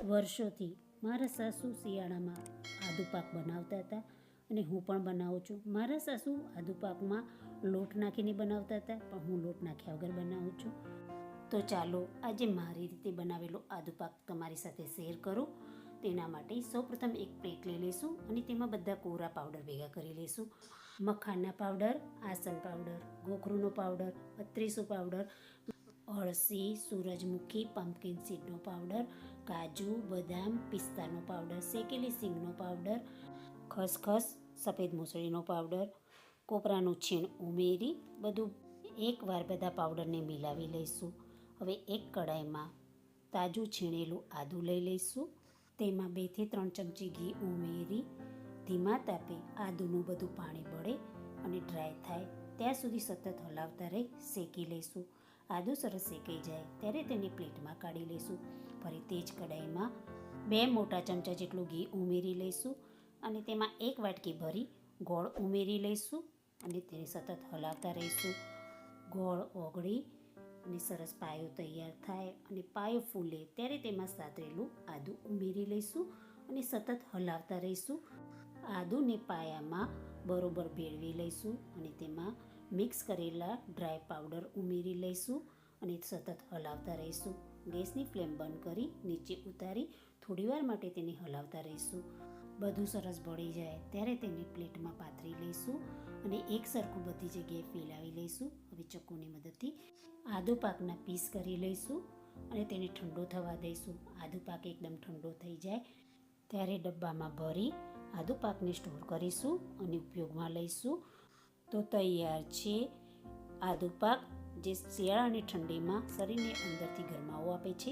વર્ષોથી મારા સાસુ શિયાળામાં આદુપાક બનાવતા હતા અને હું પણ બનાવું છું. મારા સાસુ આદુપાકમાં લોટ નાખીને બનાવતા હતા, પણ હું લોટ નાખ્યા વગર બનાવું છું. તો ચાલો આજે મારી રીતે બનાવેલો આદુપાક તમારી સાથે શેર કરું. તેના માટે સૌપ્રથમ એક પ્લેટ લઈ લઈશું અને તેમાં બધા કોરા પાવડર ભેગા કરી લઈશું. મખાના પાવડર, આસન પાવડર, ગોખરુનો પાવડર, બત્રીસો પાવડર, અળસી, સૂરજમુખી, પમ્પકિન સીડનો પાવડર, કાજુ, બદામ, પિસ્તાનો પાવડર, શેકેલી સિંગનો પાવડર, ખસખસ, સફેદ મૂસળીનો પાવડર, કોપરાનું છીણ ઉમેરી બધું એકવાર બધા પાવડરને મિલાવી લઈશું. હવે એક કડાઈમાં તાજું છીણેલું આદું લઈ લઈશું. તેમાં 2 થી 3 ચમચી ઘી ઉમેરી ધીમા તાપે આદુનું બધું પાણી બળે અને ડ્રાય થાય ત્યાં સુધી સતત હલાવતા રહી શેકી લઈશું. આદું સરસ શેકાઈ જાય ત્યારે તેને પ્લેટમાં કાઢી લઈશું. ફરી તે જ કડાઈમાં 2 મોટા ચમચા જેટલું ઘી ઉમેરી લઈશું અને તેમાં 1 વાટકી ભરી ગોળ ઉમેરી લઈશું અને તેને સતત હલાવતા રહીશું. ગોળ ઓગળી અને સરસ પાયો તૈયાર થાય અને પાયો ફૂલે ત્યારે તેમાં સાતરેલું આદું ઉમેરી લઈશું અને સતત હલાવતા રહીશું. આદુને પાયામાં બરોબર ભેળવી લઈશું અને તેમાં મિક્સ કરેલા ડ્રાય પાવડર ઉમેરી લઈશું અને સતત હલાવતા રહીશું. ગેસની ફ્લેમ બંધ કરી નીચે ઉતારી થોડીવાર માટે તેને હલાવતા રહીશું. બધું સરસ ભળી જાય ત્યારે તેને પ્લેટમાં પાથરી લઈશું અને એક સરખું બધી જગ્યાએ ફેલાવી લઈશું. હવે ચક્કુની મદદથી આદુપાકના પીસ કરી લઈશું અને તેને ઠંડો થવા દઈશું. આદુપાક એકદમ ઠંડો થઈ જાય ત્યારે ડબ્બામાં ભરી આદુપાકને સ્ટોર કરીશું અને ઉપયોગમાં લઈશું. તો તૈયાર છે આદુપાક, જે શિયાળા અને ઠંડીમાં શરીરને અંદરથી ગરમાવો આપે છે.